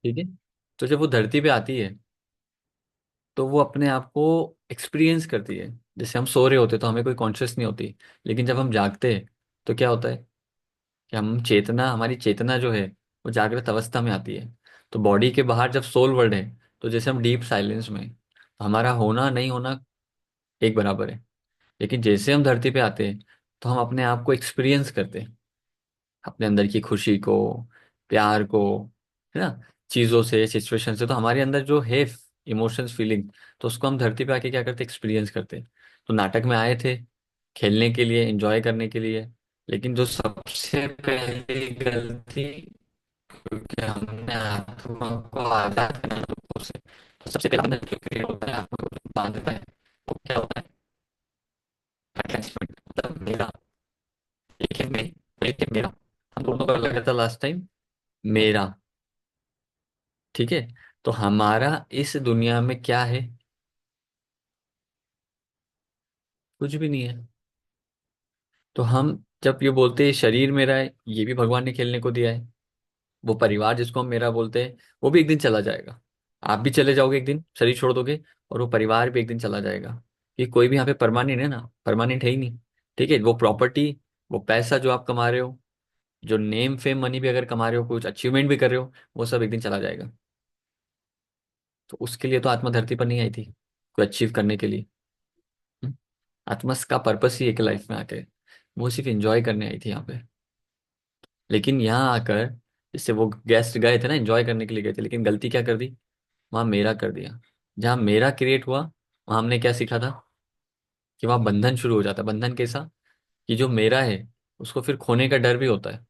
ठीक है। तो जब वो धरती पे आती है तो वो अपने आप को एक्सपीरियंस करती है। जैसे हम सो रहे होते तो हमें कोई कॉन्शियस नहीं होती, लेकिन जब हम जागते हैं तो क्या होता है कि हम चेतना, हमारी चेतना जो है वो जागृत अवस्था में आती है। तो बॉडी के बाहर जब सोल वर्ल्ड है, तो जैसे हम डीप साइलेंस में हैं, तो हमारा होना नहीं होना एक बराबर है। लेकिन जैसे हम धरती पे आते हैं तो हम अपने आप को एक्सपीरियंस करते हैं, अपने अंदर की खुशी को, प्यार को, है ना, चीज़ों से, सिचुएशन से। तो हमारे अंदर जो है इमोशंस, फीलिंग, तो उसको हम धरती पे आके क्या करते, एक्सपीरियंस करते हैं। तो नाटक में आए थे खेलने के लिए, एंजॉय करने के लिए, लेकिन जो सबसे पहली गलती, क्योंकि हमने आत्मा को आजाद करना है दुखों से, तो सबसे पहला बंधन जो क्रिएट होता है, आत्मा को बांधता है, वो क्या होता है, अटैचमेंट। मतलब मेरा, एक है मैं, एक है मेरा। हम दोनों का लगा था लास्ट टाइम, मेरा। ठीक है। तो हमारा इस दुनिया में क्या है? कुछ भी नहीं है। तो हम जब ये बोलते हैं शरीर मेरा है, ये भी भगवान ने खेलने को दिया है। वो परिवार जिसको हम मेरा बोलते हैं, वो भी एक दिन चला जाएगा। आप भी चले जाओगे एक दिन, शरीर छोड़ दोगे, और वो परिवार भी एक दिन चला जाएगा। कि कोई भी यहाँ पे परमानेंट है ना, परमानेंट है ही नहीं। ठीक है। वो प्रॉपर्टी, वो पैसा जो आप कमा रहे हो, जो नेम फेम मनी भी अगर कमा रहे हो, कुछ अचीवमेंट भी कर रहे हो, वो सब एक दिन चला जाएगा। तो उसके लिए तो आत्मा धरती पर नहीं आई थी, कोई अचीव करने के लिए। हम्म? आत्मा का पर्पस ही एक लाइफ में आके, वो सिर्फ एंजॉय करने आई थी यहाँ पे। लेकिन यहाँ आकर, जैसे वो गेस्ट गए थे ना, एंजॉय करने के लिए गए थे, लेकिन गलती क्या कर दी, वहां मेरा कर दिया। जहाँ मेरा क्रिएट हुआ, वहां हमने क्या सीखा था, कि वहां बंधन शुरू हो जाता है। बंधन कैसा, कि जो मेरा है उसको फिर खोने का डर भी होता है।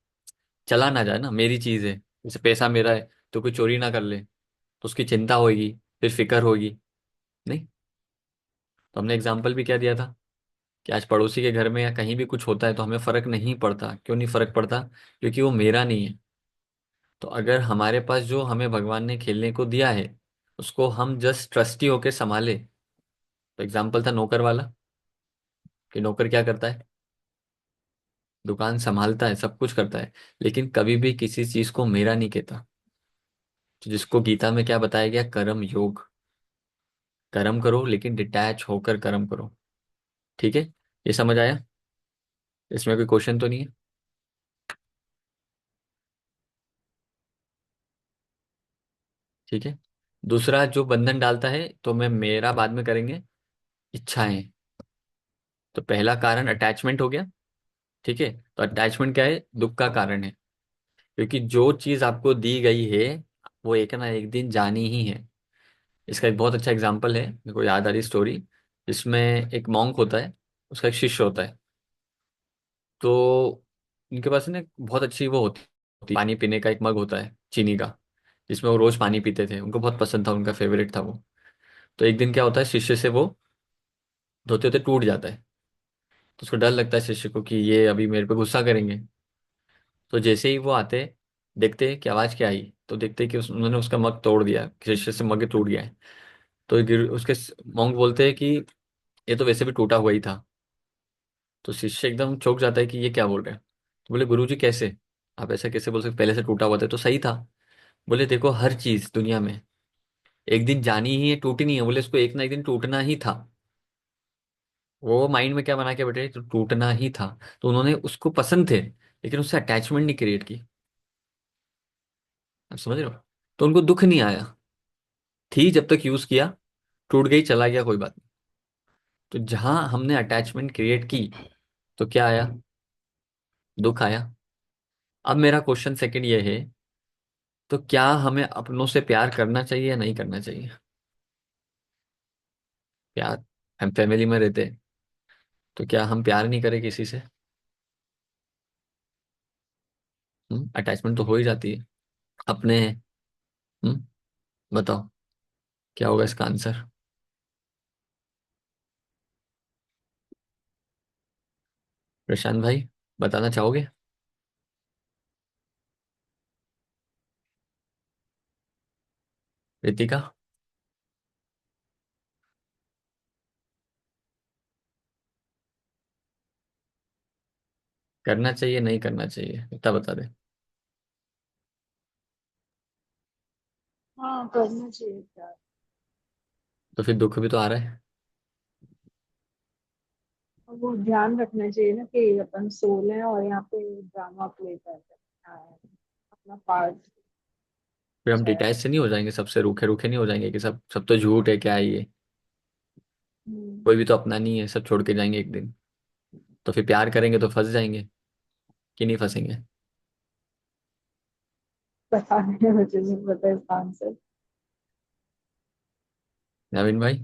चला ना जाए ना, मेरी चीज है। जैसे पैसा मेरा है, तो कोई चोरी ना कर ले, तो उसकी चिंता होगी, फिर फिक्र होगी। नहीं। तो हमने एग्जाम्पल भी क्या दिया था, कि आज पड़ोसी के घर में या कहीं भी कुछ होता है तो हमें फर्क नहीं पड़ता। क्यों नहीं फर्क पड़ता? क्योंकि वो मेरा नहीं है। तो अगर हमारे पास जो हमें भगवान ने खेलने को दिया है, उसको हम जस्ट ट्रस्टी होके संभाले। तो एग्जाम्पल था नौकर वाला, कि नौकर क्या करता है, दुकान संभालता है, सब कुछ करता है, लेकिन कभी भी किसी चीज को मेरा नहीं कहता। तो जिसको गीता में क्या बताया गया, कर्म योग। कर्म करो लेकिन डिटैच होकर कर्म करो। ठीक है। ये समझ आया? इसमें कोई क्वेश्चन तो नहीं है? ठीक है। दूसरा जो बंधन डालता है, तो मैं मेरा बाद में करेंगे, इच्छाएं। तो पहला कारण अटैचमेंट हो गया। ठीक है। तो अटैचमेंट क्या है, दुख का कारण है। क्योंकि जो चीज आपको दी गई है, वो एक ना एक दिन जानी ही है। इसका एक बहुत अच्छा एग्जाम्पल है, मेरे को याद आ रही स्टोरी, जिसमें एक मॉन्क होता है, उसका एक शिष्य होता है। तो उनके पास ना एक बहुत अच्छी वो होती पानी पीने का एक मग होता है चीनी का, जिसमें वो रोज पानी पीते थे, उनको बहुत पसंद था, उनका फेवरेट था वो। तो एक दिन क्या होता है, शिष्य से वो धोते होते टूट जाता है। तो उसको डर लगता है शिष्य को कि ये अभी मेरे पे गुस्सा करेंगे। तो जैसे ही वो आते, देखते हैं कि आवाज क्या आई, तो देखते हैं कि उन्होंने उसका मग तोड़ दिया, शिष्य से मग टूट गया है। तो उसके मॉन्क बोलते हैं कि ये तो वैसे भी टूटा हुआ ही था। तो शिष्य एकदम चौंक जाता है कि ये क्या बोल रहे हैं। तो बोले गुरुजी कैसे, आप ऐसा कैसे बोल सकते, पहले से टूटा हुआ था तो सही था। बोले देखो, हर चीज दुनिया में एक दिन जानी ही है, टूटनी है। बोले इसको एक ना एक दिन टूटना ही था। वो माइंड में क्या बना के बैठे, तो टूटना ही था। तो उन्होंने, उसको पसंद थे लेकिन उससे अटैचमेंट नहीं क्रिएट की। आप समझ रहे हो? तो उनको दुख नहीं आया, थी जब तक यूज किया, टूट गई, चला गया, कोई बात नहीं। तो जहां हमने अटैचमेंट क्रिएट की, तो क्या आया, दुख आया। अब मेरा क्वेश्चन सेकंड ये है, तो क्या हमें अपनों से प्यार करना चाहिए या नहीं करना चाहिए? प्यार, हम फैमिली में रहते हैं, तो क्या हम प्यार नहीं करें किसी से? अटैचमेंट तो हो ही जाती है अपने। हम्म बताओ, क्या होगा इसका आंसर? प्रशांत भाई, बताना चाहोगे? रितिका? करना चाहिए नहीं करना चाहिए, इतना बता दे। हाँ, करना चाहिए प्यार। तो फिर दुख भी तो आ रहा है। और वो ध्यान रखना चाहिए ना कि अपन सोल है और यहाँ पे ड्रामा प्ले कर रहे हैं, अपना पार्ट। फिर हम डिटैच से नहीं हो जाएंगे, सबसे रूखे रूखे नहीं हो जाएंगे कि सब सब तो झूठ है, क्या है ये, कोई भी तो अपना नहीं है, सब छोड़ के जाएंगे एक दिन। तो फिर प्यार करेंगे तो फंस जाएंगे कि नहीं फंसेंगे? पता नहीं, मुझे नहीं पता इसका आंसर। नवीन भाई,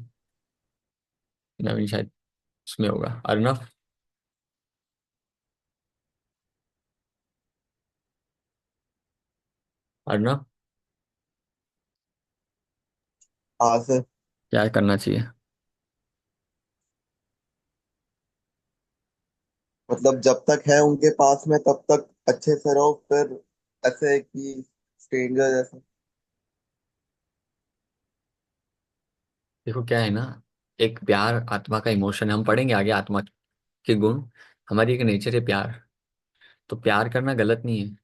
नवीन शायद उसमें होगा, अर्नव। अर्नव, हाँ सर। क्या करना चाहिए? मतलब जब तक है उनके पास में तब तक अच्छे से रहो, फिर ऐसे है कि स्ट्रेंजर जैसा। देखो क्या है ना, एक प्यार आत्मा का इमोशन है, हम पढ़ेंगे आगे आत्मा के गुण। हमारी एक नेचर है प्यार। तो प्यार करना गलत नहीं है,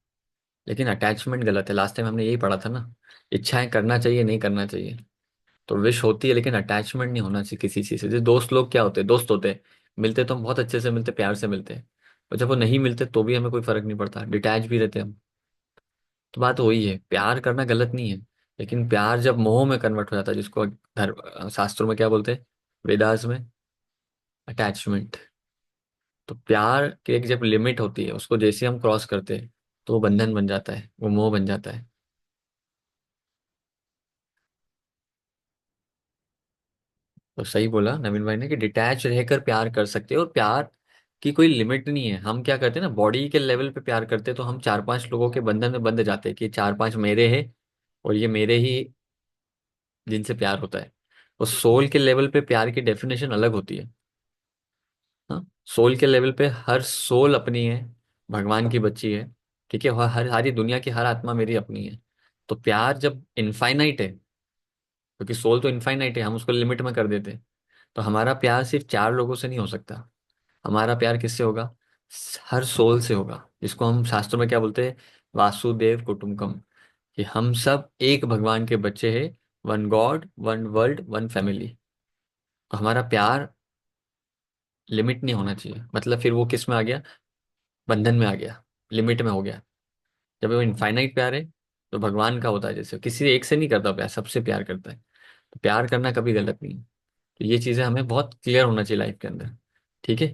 लेकिन अटैचमेंट गलत है। लास्ट टाइम हमने यही पढ़ा था ना, इच्छाएं करना चाहिए नहीं करना चाहिए। तो विश होती है लेकिन अटैचमेंट नहीं होना चाहिए किसी चीज से। जैसे दोस्त लोग क्या होते हैं, दोस्त होते हैं, मिलते तो हम बहुत अच्छे से मिलते, प्यार से मिलते हैं। और जब वो नहीं मिलते तो भी हमें कोई फर्क नहीं पड़ता, डिटैच भी रहते हैं हम। तो बात वही है, प्यार करना गलत नहीं है, लेकिन प्यार जब मोह में कन्वर्ट हो जाता है, जिसको धर्म शास्त्रों में क्या बोलते हैं, वेदास में, अटैचमेंट। तो प्यार की एक जब लिमिट होती है, उसको जैसे हम क्रॉस करते हैं तो वो बंधन बन जाता है, वो मोह बन जाता है। तो सही बोला नवीन भाई ने कि डिटैच रहकर प्यार कर सकते हैं, और प्यार की कोई लिमिट नहीं है। हम क्या करते हैं ना, बॉडी के लेवल पे प्यार करते हैं, तो हम चार पांच लोगों के बंधन में बंध जाते हैं कि चार पांच मेरे हैं और ये मेरे ही जिनसे प्यार होता है। और सोल के लेवल पे प्यार की डेफिनेशन अलग होती है। हाँ, सोल के लेवल पे हर सोल अपनी है, भगवान की बच्ची है। ठीक है, और हर सारी दुनिया की हर आत्मा मेरी अपनी है। तो प्यार जब इनफाइनाइट है, क्योंकि सोल तो इनफाइनाइट है, हम उसको लिमिट में कर देते हैं। तो हमारा प्यार सिर्फ चार लोगों से नहीं हो सकता। हमारा प्यार किससे होगा? हर सोल से होगा, जिसको हम शास्त्रों में क्या बोलते हैं, वासुदेव कुटुंबकम। कि हम सब एक भगवान के बच्चे हैं, one God one world one family. तो हमारा प्यार लिमिट नहीं होना चाहिए, मतलब फिर वो किस में आ गया, बंधन में आ गया, लिमिट में हो गया। जब वो इनफाइनाइट प्यार है तो भगवान का होता है, जैसे किसी एक से नहीं करता प्यार, सबसे प्यार करता है। तो प्यार करना कभी गलत नहीं है। तो ये चीजें हमें बहुत क्लियर होना चाहिए लाइफ के अंदर। ठीक है।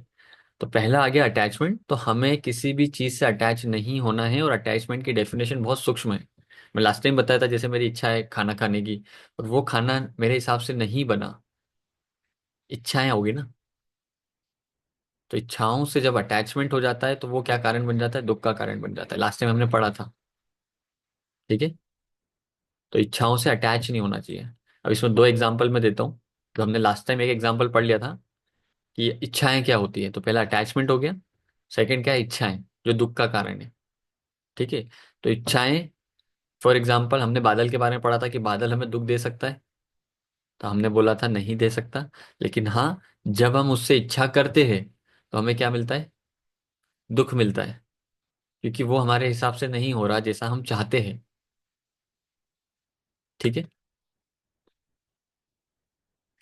तो पहला आ गया अटैचमेंट। तो हमें किसी भी चीज से अटैच नहीं होना है, और अटैचमेंट की डेफिनेशन बहुत सूक्ष्म है। मैं लास्ट टाइम बताया था, जैसे मेरी इच्छा है खाना खाने की, और वो खाना मेरे हिसाब से नहीं बना, इच्छाएं होगी ना। तो इच्छाओं से जब अटैचमेंट हो जाता है तो वो क्या कारण बन जाता है, दुख का कारण बन जाता है। लास्ट टाइम हमने पढ़ा था। ठीक है। तो इच्छाओं से अटैच नहीं होना चाहिए। अब इसमें दो एग्जाम्पल मैं देता हूँ। तो हमने लास्ट टाइम एक एग्जाम्पल पढ़ लिया था कि इच्छाएं क्या होती है। तो पहला अटैचमेंट हो गया, सेकंड क्या है, इच्छाएं, जो दुख का कारण है। ठीक है। तो इच्छाएं, फॉर एग्जाम्पल हमने बादल के बारे में पढ़ा था कि बादल हमें दुख दे सकता है। तो हमने बोला था नहीं दे सकता। लेकिन हाँ, जब हम उससे इच्छा करते हैं तो हमें क्या मिलता है, दुख मिलता है, क्योंकि वो हमारे हिसाब से नहीं हो रहा जैसा हम चाहते हैं। ठीक है।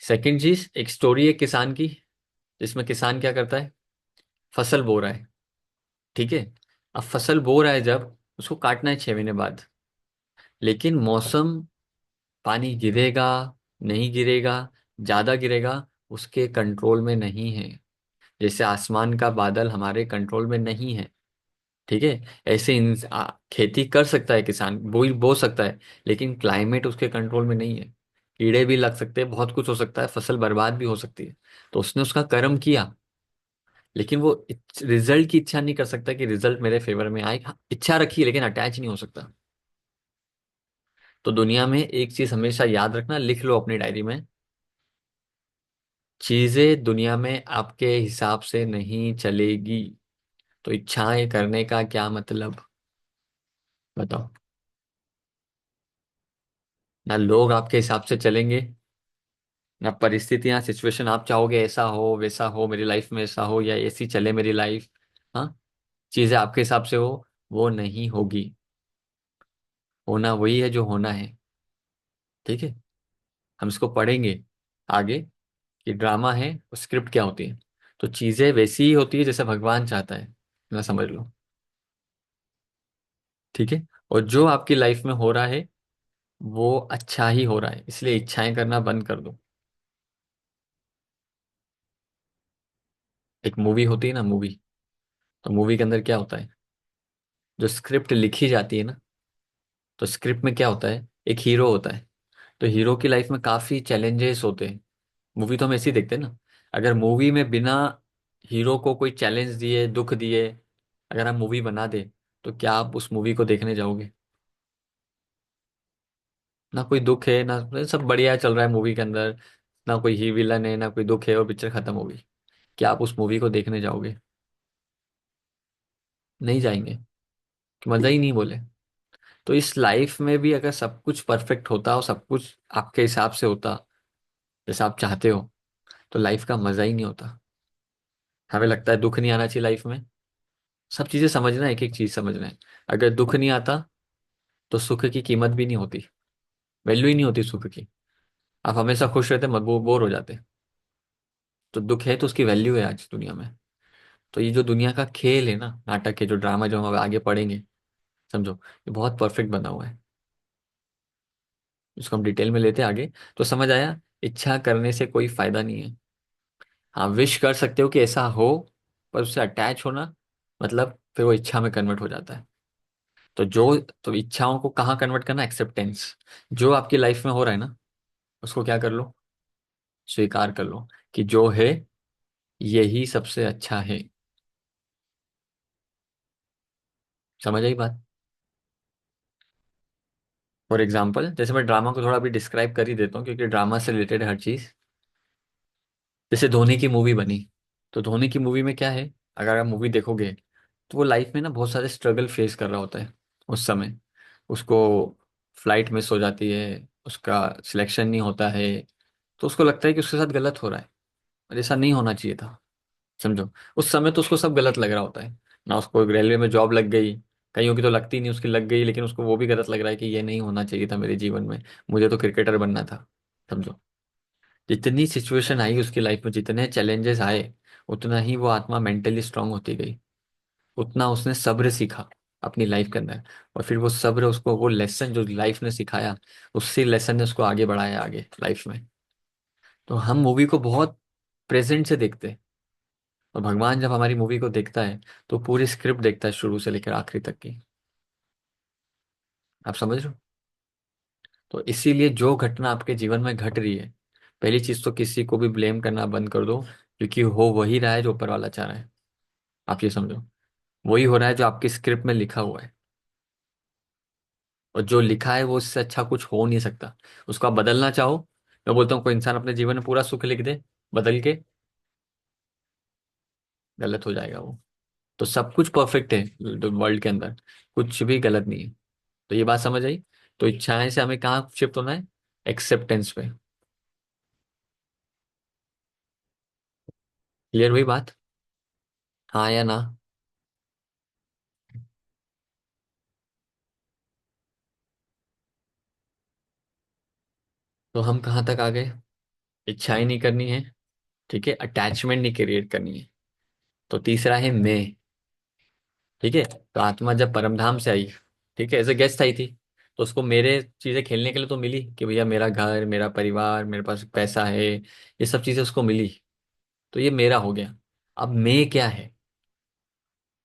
सेकंड चीज, एक स्टोरी है किसान की, जिसमें किसान क्या करता है, फसल बो रहा है। ठीक है। अब फसल बो रहा है, जब उसको काटना है 6 महीने बाद, लेकिन मौसम, पानी गिरेगा नहीं गिरेगा, ज्यादा गिरेगा, उसके कंट्रोल में नहीं है। जैसे आसमान का बादल हमारे कंट्रोल में नहीं है। ठीक है। ऐसे खेती कर सकता है किसान, बो सकता है, लेकिन क्लाइमेट उसके कंट्रोल में नहीं है। कीड़े भी लग सकते हैं, बहुत कुछ हो सकता है, फसल बर्बाद भी हो सकती है। तो उसने उसका कर्म किया, लेकिन वो रिजल्ट की इच्छा नहीं कर सकता कि रिजल्ट मेरे फेवर में आए। हाँ, इच्छा रखी लेकिन अटैच नहीं हो सकता। तो दुनिया में एक चीज हमेशा याद रखना, लिख लो अपनी डायरी में, चीजें दुनिया में आपके हिसाब से नहीं चलेगी। तो इच्छाएं करने का क्या मतलब, बताओ। ना लोग आपके हिसाब से चलेंगे, ना परिस्थितियां, सिचुएशन आप चाहोगे ऐसा हो वैसा हो, मेरी लाइफ में ऐसा हो या ऐसी चले मेरी लाइफ। हाँ, चीजें आपके हिसाब से हो, वो नहीं होगी। होना वही है जो होना है। ठीक है, हम इसको पढ़ेंगे आगे कि ड्रामा है और स्क्रिप्ट क्या होती है। तो चीजें वैसी ही होती है जैसे भगवान चाहता है, ना समझ लो। ठीक है, और जो आपकी लाइफ में हो रहा है वो अच्छा ही हो रहा है, इसलिए इच्छाएं करना बंद कर दो। एक मूवी होती है ना, मूवी, तो मूवी के अंदर क्या होता है, जो स्क्रिप्ट लिखी जाती है ना, तो स्क्रिप्ट में क्या होता है, एक हीरो होता है। तो हीरो की लाइफ में काफी चैलेंजेस होते हैं। मूवी तो हम ऐसे ही देखते हैं ना। अगर मूवी में बिना हीरो को कोई चैलेंज दिए, दुख दिए, अगर हम मूवी बना दे, तो क्या आप उस मूवी को देखने जाओगे? ना कोई दुख है ना, सब बढ़िया चल रहा है मूवी के अंदर, ना कोई ही विलन है ना कोई दुख है, और पिक्चर खत्म हो गई, क्या आप उस मूवी को देखने जाओगे? नहीं जाएंगे, कि मजा ही नहीं बोले। तो इस लाइफ में भी अगर सब कुछ परफेक्ट होता और सब कुछ आपके हिसाब से होता, जैसा आप चाहते हो, तो लाइफ का मजा ही नहीं होता। हमें लगता है दुख नहीं आना चाहिए लाइफ में। सब चीजें समझना है, एक एक चीज समझना है। अगर दुख नहीं आता तो सुख की कीमत भी नहीं होती, वैल्यू ही नहीं होती सुख की। आप हमेशा खुश रहते, मत बोर हो जाते। तो दुख है तो उसकी वैल्यू है आज दुनिया में। तो ये जो दुनिया का खेल है ना, नाटक है, जो ड्रामा जो हम आगे पढ़ेंगे, समझो, ये बहुत परफेक्ट बना हुआ है। इसको हम डिटेल में लेते हैं आगे। तो समझ आया, इच्छा करने से कोई फायदा नहीं है। हाँ, विश कर सकते हो कि ऐसा हो, पर उससे अटैच होना, मतलब फिर वो इच्छा में कन्वर्ट हो जाता है। तो जो, तो इच्छाओं को कहाँ कन्वर्ट करना, एक्सेप्टेंस। जो आपकी लाइफ में हो रहा है ना, उसको क्या कर लो, स्वीकार कर लो कि जो है यही सबसे अच्छा है। समझ आई बात? फॉर एग्जाम्पल, जैसे मैं ड्रामा को थोड़ा भी डिस्क्राइब कर ही देता हूँ क्योंकि ड्रामा से रिलेटेड हर चीज। जैसे धोनी की मूवी बनी, तो धोनी की मूवी में क्या है, अगर आप मूवी देखोगे, तो वो लाइफ में ना बहुत सारे स्ट्रगल फेस कर रहा होता है उस समय। उसको फ्लाइट मिस हो जाती है, उसका सिलेक्शन नहीं होता है, तो उसको लगता है कि उसके साथ गलत हो रहा है, और ऐसा नहीं होना चाहिए था। समझो, उस समय तो उसको सब गलत लग रहा होता है। ना उसको रेलवे में जॉब लग गई, कईयों की तो लगती नहीं, उसकी लग गई, लेकिन उसको वो भी गलत लग रहा है कि ये नहीं होना चाहिए था मेरे जीवन में, मुझे तो क्रिकेटर बनना था। समझो, जितनी सिचुएशन आई उसकी लाइफ में, जितने चैलेंजेस आए, उतना ही वो आत्मा मेंटली स्ट्रांग होती गई, उतना उसने सब्र सीखा अपनी लाइफ के अंदर। और फिर वो सब्र, उसको वो लेसन जो लाइफ ने सिखाया, उसी लेसन ने उसको आगे बढ़ाया आगे लाइफ में। तो हम मूवी को बहुत प्रेजेंट से देखते हैं, और भगवान जब हमारी मूवी को देखता है तो पूरी स्क्रिप्ट देखता है शुरू से लेकर आखिरी तक की। आप समझ रहे हो? तो इसीलिए जो घटना आपके जीवन में घट रही है, पहली चीज तो किसी को भी ब्लेम करना बंद कर दो, क्योंकि हो वही रहा है जो ऊपर वाला चाह रहा है। आप ये समझो, वही हो रहा है जो आपकी स्क्रिप्ट में लिखा हुआ है। और जो लिखा है वो इससे अच्छा कुछ हो नहीं सकता। उसको आप बदलना चाहो, मैं बोलता हूँ कोई इंसान अपने जीवन में पूरा सुख लिख दे बदल के, गलत हो जाएगा वो। तो सब कुछ परफेक्ट है वर्ल्ड के अंदर, कुछ भी गलत नहीं है। तो ये बात समझ आई? तो इच्छाएं से हमें कहाँ शिफ्ट होना है, एक्सेप्टेंस पे। क्लियर हुई बात? हाँ या ना? तो हम कहाँ तक आ गए, इच्छाएं नहीं करनी है, ठीक है, अटैचमेंट नहीं क्रिएट करनी है। तो तीसरा है मैं। ठीक है, तो आत्मा जब परमधाम से आई, ठीक है, एज ए गेस्ट आई थी, तो उसको मेरे चीजें खेलने के लिए तो मिली कि भैया मेरा घर, मेरा परिवार, मेरे पास पैसा है, ये सब चीजें उसको मिली। तो ये मेरा हो गया। अब मैं क्या है,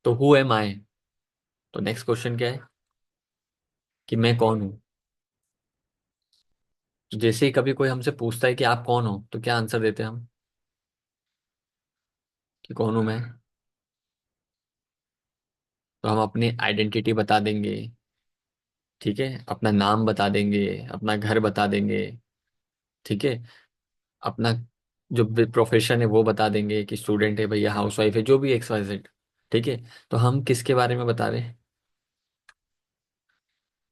तो हु एम आई। तो नेक्स्ट क्वेश्चन क्या है, कि मैं कौन हूँ। तो जैसे ही कभी कोई हमसे पूछता है कि आप कौन हो, तो क्या आंसर देते हैं हम, कि कौन हूं मैं? तो हम अपनी आइडेंटिटी बता देंगे, ठीक है, अपना नाम बता देंगे, अपना घर बता देंगे, ठीक है, अपना जो प्रोफेशन है वो बता देंगे कि स्टूडेंट है भैया, हाउस वाइफ है, जो भी एक्स वाई जेड। ठीक है, तो हम किसके बारे में बता रहे हैं,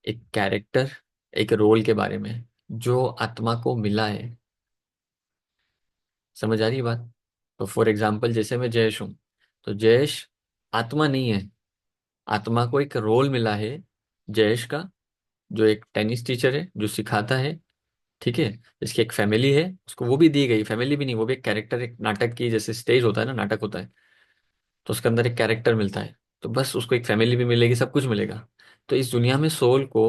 एक कैरेक्टर, एक रोल के बारे में जो आत्मा को मिला है। समझ आ रही है बात? तो फॉर एग्जाम्पल, जैसे मैं जयेश हूँ, तो जयेश आत्मा नहीं है, आत्मा को एक रोल मिला है जयेश का, जो एक टेनिस टीचर है जो सिखाता है, ठीक है। इसकी एक फैमिली है, उसको वो भी दी गई, फैमिली भी नहीं, वो भी एक कैरेक्टर, एक नाटक की जैसे स्टेज होता है ना, नाटक होता है, तो उसके अंदर एक कैरेक्टर मिलता है। तो बस उसको एक फैमिली भी मिलेगी, सब कुछ मिलेगा। तो इस दुनिया में सोल को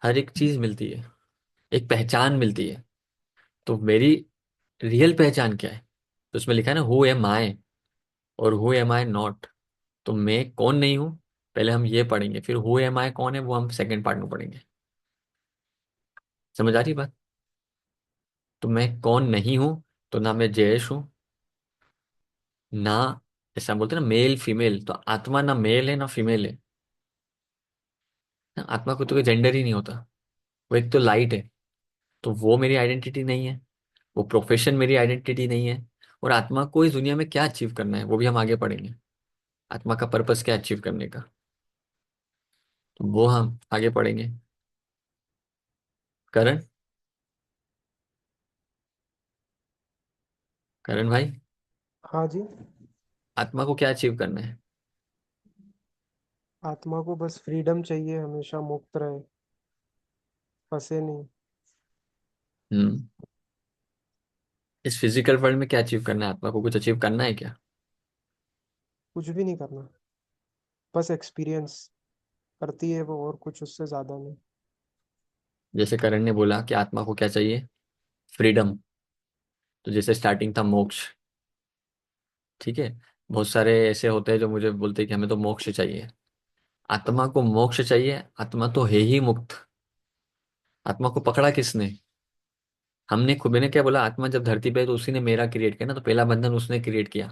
हर एक चीज मिलती है, एक पहचान मिलती है। तो मेरी रियल पहचान क्या है? तो उसमें लिखा है ना, हु एम आई और हु एम आई नॉट। तो मैं कौन नहीं हूँ, पहले हम ये पढ़ेंगे, फिर हु एम आई कौन है वो हम सेकंड पार्ट में पढ़ेंगे। समझ आ रही बात? तो मैं कौन नहीं हूँ, तो ना मैं जयेश हूँ, ना, ऐसा बोलते हैं ना मेल फीमेल, तो आत्मा ना मेल है ना फीमेल है ना। आत्मा को तो कोई जेंडर ही नहीं होता, वो एक तो लाइट है। तो वो मेरी आइडेंटिटी नहीं है, वो प्रोफेशन मेरी आइडेंटिटी नहीं है। और आत्मा को इस दुनिया में क्या अचीव करना है वो भी हम आगे पढ़ेंगे। आत्मा का पर्पस क्या अचीव करने का, तो वो हम आगे पढ़ेंगे। करण, करण भाई, हाँ जी। आत्मा को क्या अचीव करना है? आत्मा को बस फ्रीडम चाहिए, हमेशा मुक्त रहे, फंसे नहीं। हम्म। इस फिजिकल वर्ल्ड में क्या अचीव करना है? आत्मा को कुछ अचीव करना है क्या? कुछ भी नहीं करना, बस एक्सपीरियंस करती है वो, और कुछ उससे ज्यादा नहीं। जैसे करण ने बोला कि आत्मा को क्या चाहिए, फ्रीडम। तो जैसे स्टार्टिंग था मोक्ष, ठीक है। बहुत सारे ऐसे होते हैं जो मुझे बोलते हैं कि हमें तो मोक्ष चाहिए। आत्मा को मोक्ष चाहिए, आत्मा तो है ही मुक्त। आत्मा को पकड़ा किसने? हमने खुद, मैंने क्या बोला, आत्मा जब धरती पे है तो उसी ने मेरा क्रिएट किया ना, तो पहला बंधन उसने क्रिएट किया।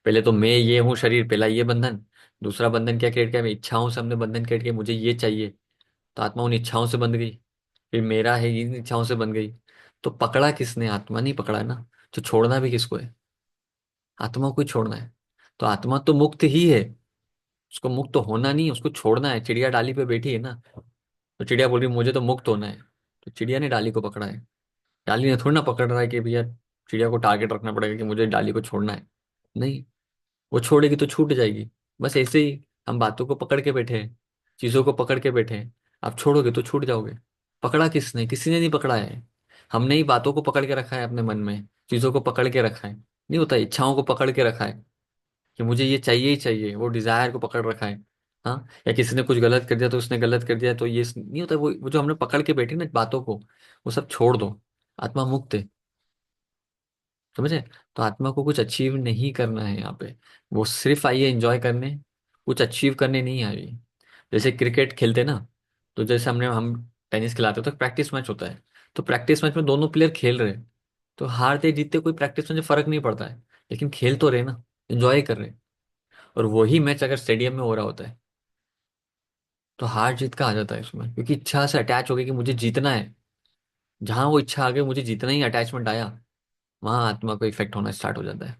पहले तो मैं ये हूँ शरीर, पहला ये बंधन। दूसरा बंधन क्या क्रिएट किया, मैं इच्छाओं से हमने बंधन क्रिएट किया, मुझे ये चाहिए। तो आत्मा उन इच्छाओं से बंध गई, फिर मेरा है इन इच्छाओं से बन गई। तो पकड़ा किसने? आत्मा नहीं पकड़ा ना। तो छोड़ना भी किसको है? आत्मा को ही छोड़ना है। तो आत्मा तो मुक्त ही है, उसको मुक्त तो होना नहीं, उसको छोड़ना है। चिड़िया डाली पे बैठी है ना, तो चिड़िया बोल रही मुझे तो मुक्त होना है, तो चिड़िया ने डाली को पकड़ा है। डाली ने थोड़ी ना पकड़ रहा है कि भैया चिड़िया को टारगेट रखना पड़ेगा कि मुझे डाली को छोड़ना है। नहीं, वो छोड़ेगी तो छूट जाएगी। बस ऐसे ही हम बातों को पकड़ के बैठे हैं, चीजों को पकड़ के बैठे हैं। आप छोड़ोगे तो छूट जाओगे। पकड़ा किसने? किसी ने नहीं पकड़ा है। हमने ही बातों को पकड़ के रखा है अपने मन में, चीजों को पकड़ के रखा है। नहीं होता, इच्छाओं को पकड़ के रखा है कि मुझे ये चाहिए ही चाहिए, वो डिजायर को पकड़ रखा है। हाँ, या किसी ने कुछ गलत कर दिया तो उसने गलत कर दिया, तो ये नहीं होता। वो जो हमने पकड़ के बैठे ना बातों को, वो सब छोड़ दो। आत्मा मुक्त है, समझे? तो आत्मा को कुछ अचीव नहीं करना है यहाँ पे। वो सिर्फ आई है एंजॉय करने, कुछ अचीव करने नहीं आई है। जैसे क्रिकेट खेलते ना, तो जैसे हम टेनिस खिलाते तो प्रैक्टिस मैच होता है। तो प्रैक्टिस मैच में दोनों प्लेयर खेल रहे हैं, तो हारते जीतते कोई प्रैक्टिस में फर्क नहीं पड़ता है, लेकिन खेल तो रहे ना, एंजॉय कर रहे हैं। और वही मैच अगर स्टेडियम में हो रहा होता है, तो हार जीत का आ जाता है इसमें, क्योंकि इच्छा से अटैच हो गई कि मुझे जीतना है। जहां वो इच्छा आ गई, मुझे जीतना ही, अटैचमेंट आया, वहां आत्मा को इफेक्ट होना स्टार्ट हो जाता है।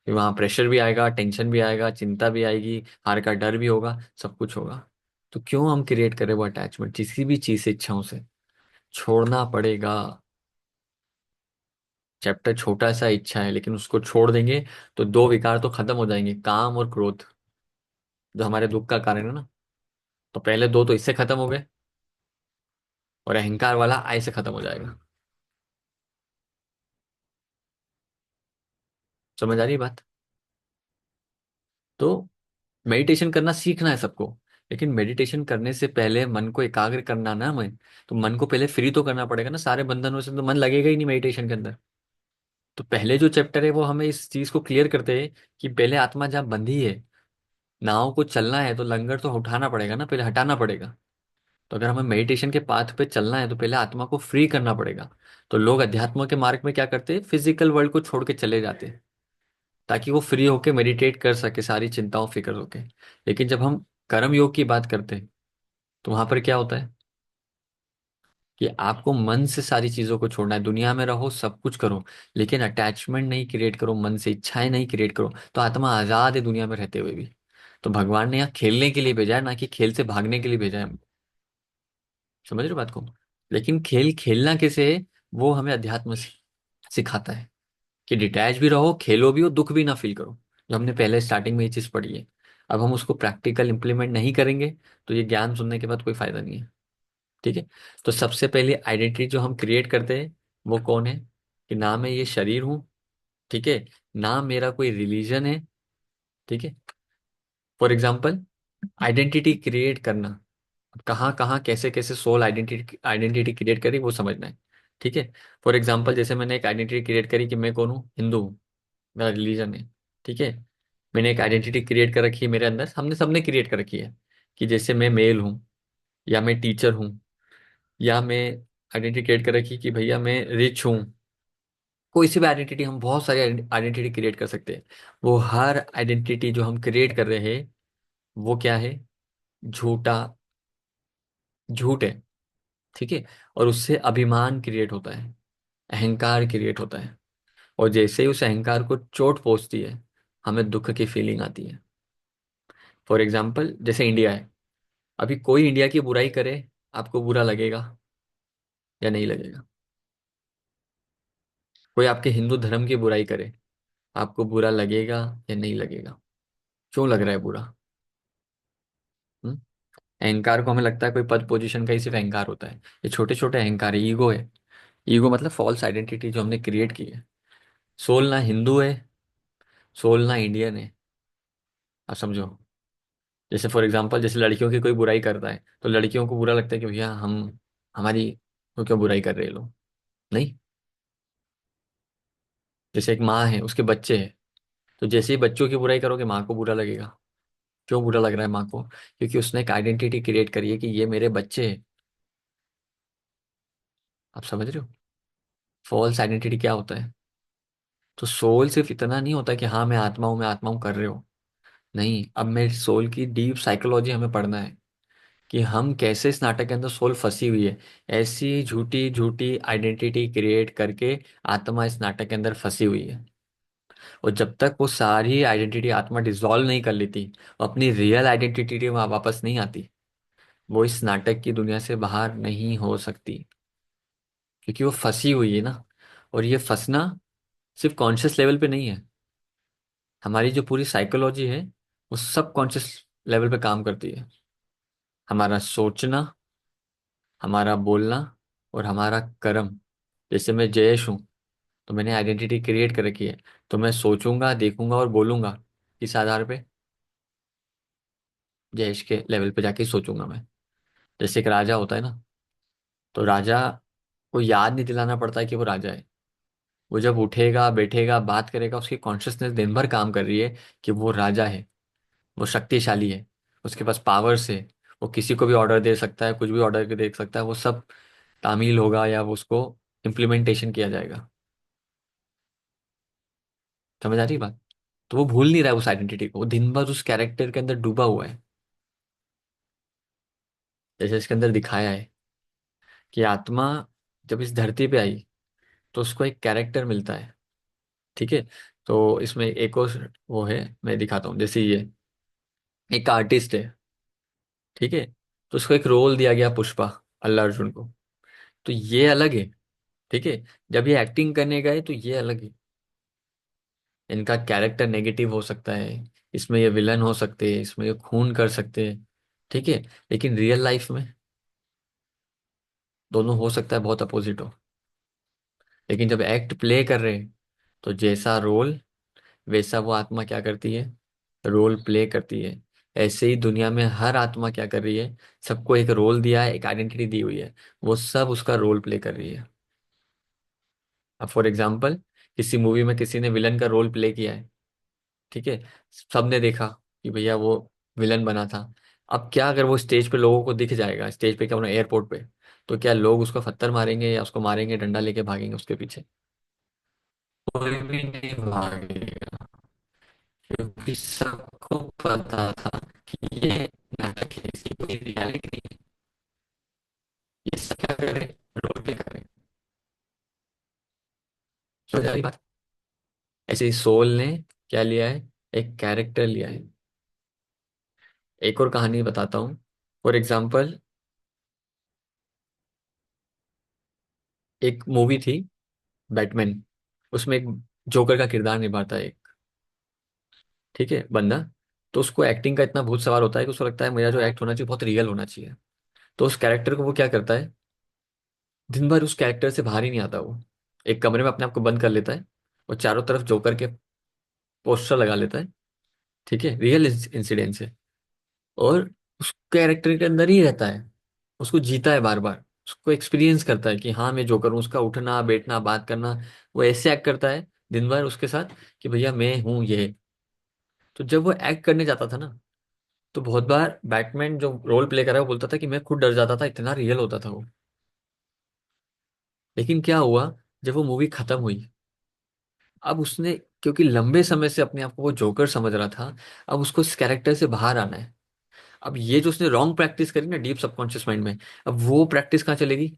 फिर वहां प्रेशर भी आएगा, टेंशन भी आएगा, चिंता भी आएगी, हार का डर भी होगा, सब कुछ होगा। तो क्यों हम क्रिएट करें वो अटैचमेंट किसी भी चीज से? इच्छाओं से छोड़ना पड़ेगा। चैप्टर छोटा सा इच्छा है, लेकिन उसको छोड़ देंगे तो दो विकार तो खत्म हो जाएंगे, काम और क्रोध, जो हमारे दुख का कारण है ना। तो पहले दो तो इससे खत्म हो गए, और अहंकार वाला आई से खत्म हो जाएगा। समझ आ रही है बात? तो मेडिटेशन करना सीखना है सबको, लेकिन मेडिटेशन करने से पहले मन को एकाग्र करना ना मैं, तो मन को पहले फ्री तो करना पड़ेगा ना सारे बंधनों से, तो मन लगेगा ही नहीं मेडिटेशन के अंदर। तो पहले जो चैप्टर है वो हमें इस चीज को क्लियर करते हैं कि पहले आत्मा जहाँ बंधी है, नाव को चलना है तो लंगर तो उठाना पड़ेगा ना, पहले हटाना पड़ेगा। तो अगर हमें मेडिटेशन के पाथ पे चलना है तो पहले आत्मा को फ्री करना पड़ेगा। तो लोग अध्यात्म के मार्ग में क्या करते हैं, फिजिकल वर्ल्ड को छोड़ के चले जाते हैं, ताकि वो फ्री होके मेडिटेट कर सके सारी चिंताओं फिक्र होके। लेकिन जब हम कर्म योग की बात करते हैं, तो वहां पर क्या होता है कि आपको मन से सारी चीजों को छोड़ना है। दुनिया में रहो, सब कुछ करो, लेकिन अटैचमेंट नहीं क्रिएट करो, मन से इच्छाएं नहीं क्रिएट करो, तो आत्मा आजाद है दुनिया में रहते हुए भी। तो भगवान ने यहाँ खेलने के लिए भेजा है, ना कि खेल से भागने के लिए भेजा है। समझ रहे हो बात को? लेकिन खेल खेलना कैसे है, वो हमें अध्यात्म सिखाता है कि डिटैच भी रहो, खेलो भी हो, दुख भी ना फील करो। जो हमने पहले स्टार्टिंग में ये चीज पढ़ी है, अब हम उसको प्रैक्टिकल इंप्लीमेंट नहीं करेंगे, तो ये ज्ञान सुनने के बाद कोई फायदा नहीं है। ठीक है। तो सबसे पहले आइडेंटिटी जो हम क्रिएट करते हैं, वो कौन है? कि ना मैं ये शरीर हूँ, ठीक है, ना मेरा कोई रिलीजन है, ठीक है। फॉर एग्जाम्पल, आइडेंटिटी क्रिएट करना, कहाँ कहाँ कैसे कैसे सोल आइडेंटिटी आइडेंटिटी क्रिएट करी वो समझना है, ठीक है। फॉर एग्जाम्पल, जैसे मैंने एक आइडेंटिटी क्रिएट करी कि मैं कौन हूँ, हिंदू हूँ, मेरा रिलीजन है, ठीक है। मैंने एक आइडेंटिटी क्रिएट कर रखी है मेरे अंदर, हमने सबने क्रिएट कर रखी है, कि जैसे मैं मेल हूँ, या मैं टीचर हूँ, या मैं आइडेंटिटी क्रिएट कर रखी कि भैया मैं रिच हूँ। कोई सी भी आइडेंटिटी, हम बहुत सारी आइडेंटिटी क्रिएट कर सकते हैं। वो हर आइडेंटिटी जो हम क्रिएट कर रहे हैं, वो क्या है? झूठा, झूठ है, ठीक है। और उससे अभिमान क्रिएट होता है, अहंकार क्रिएट होता है। और जैसे ही उस अहंकार को चोट पहुंचती है, हमें दुख की फीलिंग आती है। फॉर एग्जाम्पल, जैसे इंडिया है, अभी कोई इंडिया की बुराई करे, आपको बुरा लगेगा या नहीं लगेगा? कोई आपके हिंदू धर्म की बुराई करे, आपको बुरा लगेगा या नहीं लगेगा? क्यों लग रहा है बुरा? हम्म? अहंकार को हमें लगता है कोई पद पोजीशन का ही सिर्फ अहंकार होता है। ये छोटे छोटे अहंकार है, ईगो है। ईगो मतलब फॉल्स आइडेंटिटी जो हमने क्रिएट की है। सोल ना हिंदू है, सोल ना इंडियन है। आप समझो, जैसे फॉर एग्जांपल, जैसे लड़कियों की कोई बुराई करता है, तो लड़कियों को बुरा लगता है कि भैया हम, हमारी तो क्यों बुराई कर रहे हैं लोग? नहीं। जैसे एक माँ है, उसके बच्चे हैं, तो जैसे ही बच्चों की बुराई करोगे, माँ को बुरा लगेगा। क्यों बुरा लग रहा है माँ को? क्योंकि उसने एक आइडेंटिटी क्रिएट करी है कि ये मेरे बच्चे हैं। आप समझ रहे हो? फॉल्स आइडेंटिटी क्या होता है? तो सोल सिर्फ इतना नहीं होता कि हाँ मैं आत्मा हूँ कर रहे हो। नहीं, अब मेरे सोल की डीप साइकोलॉजी हमें पढ़ना है, कि हम कैसे इस नाटक के अंदर सोल फंसी हुई है। ऐसी झूठी झूठी आइडेंटिटी क्रिएट करके आत्मा इस नाटक के अंदर फंसी हुई है। और जब तक वो सारी आइडेंटिटी आत्मा डिसॉल्व नहीं कर लेती, वो अपनी रियल आइडेंटिटी वहां वापस नहीं आती, वो इस नाटक की दुनिया से बाहर नहीं हो सकती। क्योंकि वो फंसी हुई है ना। और ये फंसना सिर्फ कॉन्शियस लेवल पे नहीं है। हमारी जो पूरी साइकोलॉजी है, वो सब कॉन्शियस लेवल पे काम करती है। हमारा सोचना, हमारा बोलना, और हमारा कर्म। जैसे मैं जयेश हूँ, तो मैंने आइडेंटिटी क्रिएट कर रखी है, तो मैं सोचूंगा, देखूंगा और बोलूंगा किस आधार पे? जयेश के लेवल पे जाके ही सोचूंगा मैं। जैसे एक राजा होता है ना, तो राजा को याद नहीं दिलाना पड़ता है कि वो राजा है। वो जब उठेगा, बैठेगा, बात करेगा, उसकी कॉन्शियसनेस दिन भर काम कर रही है कि वो राजा है, वो शक्तिशाली है, उसके पास पावर्स है। वो किसी को भी ऑर्डर दे सकता है, कुछ भी ऑर्डर दे सकता है, वो सब तामील होगा या वो उसको इम्प्लीमेंटेशन किया जाएगा। समझ आ रही बात? तो वो भूल नहीं रहा है उस आइडेंटिटी को, वो दिन भर उस कैरेक्टर के अंदर डूबा हुआ है। जैसे इसके अंदर दिखाया है कि आत्मा जब इस धरती पे आई, तो उसको एक कैरेक्टर मिलता है, ठीक है। तो इसमें एक और वो है, मैं दिखाता हूँ। जैसे ये एक आर्टिस्ट है, ठीक है, तो उसको एक रोल दिया गया, पुष्पा, अल्लाह अर्जुन को। तो ये अलग है, ठीक है। जब ये एक्टिंग करने गए तो ये अलग है। इनका कैरेक्टर नेगेटिव हो सकता है, इसमें ये विलन हो सकते हैं, इसमें ये खून कर सकते हैं, ठीक है। लेकिन रियल लाइफ में दोनों हो सकता है बहुत अपोजिट हो। लेकिन जब एक्ट प्ले कर रहे हैं, तो जैसा रोल, वैसा वो आत्मा क्या करती है? रोल प्ले करती है। ऐसे ही दुनिया में हर आत्मा क्या कर रही है? सबको एक रोल दिया है, एक आइडेंटिटी दी हुई है, वो सब उसका रोल प्ले कर रही है। अब फॉर एग्जाम्पल, किसी मूवी में किसी ने विलन का रोल प्ले किया है, ठीक है, सबने देखा कि भैया वो विलन बना था। अब क्या अगर वो स्टेज पे लोगों को दिख जाएगा, स्टेज पे क्या, एयरपोर्ट पे, तो क्या लोग उसको पत्थर मारेंगे या उसको मारेंगे, डंडा लेके भागेंगे उसके पीछे? कोई भी नहीं भागेगा, क्योंकि सबको पता था कि ये नाटक है, इसकी कोई रियलिटी नहीं है। ये सब क्या कर रहे हैं? रोल प्ले कर रहे हैं। समझ आ रही बात? ऐसे ही सोल ने क्या लिया है? एक कैरेक्टर लिया है। एक और कहानी बताता हूँ। फॉर एग्जाम्पल, एक मूवी थी बैटमैन, उसमें एक जोकर का किरदार निभाता है एक, ठीक है, बंदा। तो उसको एक्टिंग का इतना भूत सवार होता है कि उसको लगता है मेरा जो एक्ट होना चाहिए बहुत रियल होना चाहिए। तो उस कैरेक्टर को वो क्या करता है, दिन भर उस कैरेक्टर से बाहर ही नहीं आता वो। एक कमरे में अपने आप को बंद कर लेता है और चारों तरफ जोकर के पोस्टर लगा लेता है। ठीक है, रियल इंसिडेंस है। और उस कैरेक्टर के अंदर ही रहता है, उसको जीता है बार बार, उसको एक्सपीरियंस करता है कि हाँ मैं जोकर हूँ। उसका उठना बैठना बात करना, वो ऐसे एक्ट करता है दिन भर उसके साथ कि भैया मैं हूँ ये। तो जब वो एक्ट करने जाता था ना, तो बहुत बार बैटमैन जो रोल प्ले कर रहा है वो बोलता था कि मैं खुद डर जाता था, इतना रियल होता था वो। लेकिन क्या हुआ, जब वो मूवी खत्म हुई, अब उसने, क्योंकि लंबे समय से अपने आप को वो जोकर समझ रहा था, अब उसको इस कैरेक्टर से बाहर आना है। अब ये जो उसने रॉन्ग प्रैक्टिस करी ना डीप सबकॉन्शियस माइंड में, अब वो प्रैक्टिस कहाँ चलेगी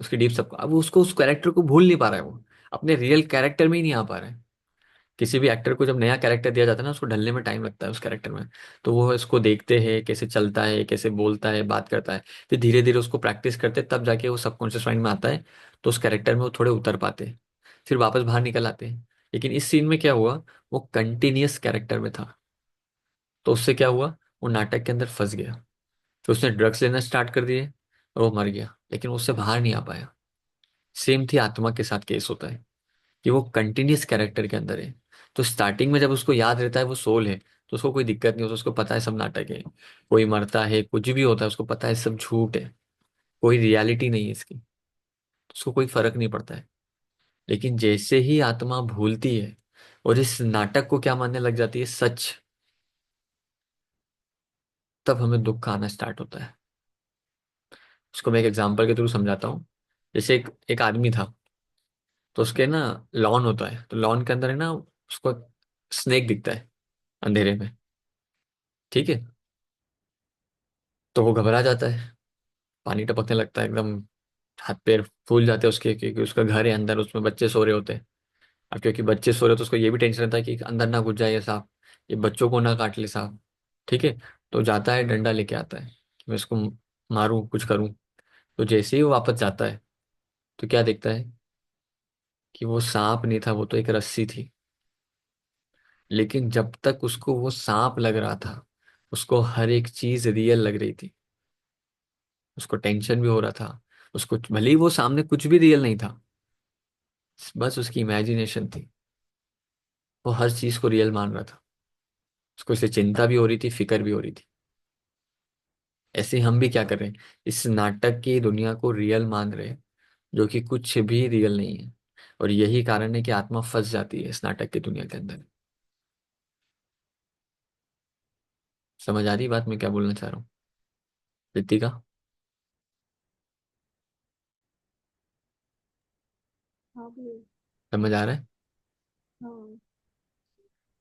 उसकी डीप सब। अब उसको उस कैरेक्टर को भूल नहीं पा रहा है वो, अपने रियल कैरेक्टर में ही नहीं आ पा रहा है। किसी भी एक्टर को जब नया कैरेक्टर दिया जाता है ना, उसको ढलने में टाइम लगता है उस कैरेक्टर में। तो वो इसको देखते हैं कैसे चलता है, कैसे बोलता है, बात करता है, फिर धीरे धीरे उसको प्रैक्टिस करते हैं, तब जाके वो सबकॉन्शियस माइंड में आता है। तो उस कैरेक्टर में वो थोड़े उतर पाते हैं, फिर वापस बाहर निकल आते हैं। लेकिन इस सीन में क्या हुआ, वो कंटिन्यूअस कैरेक्टर में था। तो उससे क्या हुआ, वो नाटक के अंदर फंस गया। फिर उसने ड्रग्स लेना स्टार्ट कर दिए और वो मर गया, लेकिन वो उससे बाहर नहीं आ पाया। सेम थी आत्मा के साथ केस होता है कि वो कंटिन्यूस कैरेक्टर के अंदर है। तो स्टार्टिंग में जब उसको याद रहता है वो सोल है, तो उसको कोई दिक्कत नहीं होता, उसको पता है सब नाटक है। कोई मरता है, कुछ भी होता है, उसको पता है सब झूठ है, कोई रियलिटी नहीं है इसकी, उसको कोई फर्क नहीं पड़ता है। लेकिन जैसे ही आत्मा भूलती है और इस नाटक को क्या मानने लग जाती है, सच, तब हमें दुख आना स्टार्ट होता है। उसको मैं एक एग्जांपल के थ्रू समझाता हूँ। जैसे एक आदमी था, तो उसके ना लॉन होता है, तो लॉन के अंदर है ना, उसको स्नेक दिखता है अंधेरे में। ठीक है, तो वो घबरा जाता है, पानी टपकने लगता है एकदम, हाथ पैर फूल जाते हैं उसके, क्योंकि उसका घर है अंदर, उसमें बच्चे सो रहे होते हैं। अब क्योंकि बच्चे सो रहे, तो उसको ये भी टेंशन रहता है कि अंदर ना घुस जाए ये सांप, ये बच्चों को ना काट ले सांप। ठीक है, तो जाता है डंडा लेके आता है कि मैं इसको मारूं, कुछ करूं। तो जैसे ही वो वापस जाता है, तो क्या देखता है कि वो सांप नहीं था, वो तो एक रस्सी थी। लेकिन जब तक उसको वो सांप लग रहा था, उसको हर एक चीज रियल लग रही थी, उसको टेंशन भी हो रहा था। उसको भले ही वो सामने कुछ भी रियल नहीं था, बस उसकी इमेजिनेशन थी, वो हर चीज को रियल मान रहा था। उसको इससे चिंता भी हो रही थी, फिक्र भी हो रही थी। ऐसे हम भी क्या कर रहे हैं, इस नाटक की दुनिया को रियल मान रहे हैं, जो कि कुछ भी रियल नहीं है। और यही कारण है कि आत्मा फंस जाती है इस नाटक की दुनिया के अंदर। समझ आ रही बात मैं क्या बोलना चाह रहा हूँ, रितिका? हाँ भैया। समझ आ रहा है? हाँ।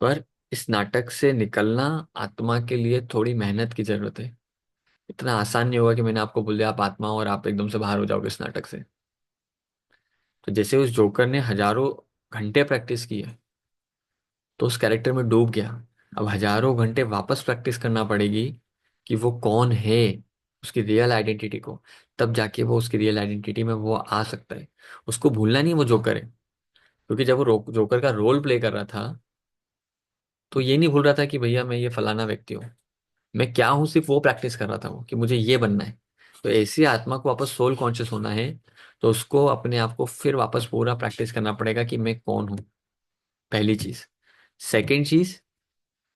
पर इस नाटक से निकलना आत्मा के लिए थोड़ी मेहनत की जरूरत है। इतना आसान नहीं होगा कि मैंने आपको बोल दिया आप आत्मा हो और आप एकदम से बाहर हो जाओगे इस नाटक से। तो जैसे उस जोकर ने हजारों घंटे प्रैक्टिस की है, तो उस कैरेक्टर में डूब गया। अब हजारों घंटे वापस प्रैक्टिस करना पड़ेगी कि वो कौन है, उसकी रियल आइडेंटिटी को। तब जाके वो उसकी रियल आइडेंटिटी में वो आ सकता है। उसको भूलना नहीं वो जोकर है, क्योंकि जब वो जोकर का रोल प्ले कर रहा था, तो ये नहीं भूल रहा था कि भैया मैं ये फलाना व्यक्ति हूँ, मैं क्या हूँ, सिर्फ वो प्रैक्टिस कर रहा था वो कि मुझे ये बनना है। तो ऐसी आत्मा को वापस सोल कॉन्शियस होना है, तो उसको अपने आप को फिर वापस पूरा प्रैक्टिस करना पड़ेगा कि मैं कौन हूँ, पहली चीज। सेकेंड चीज,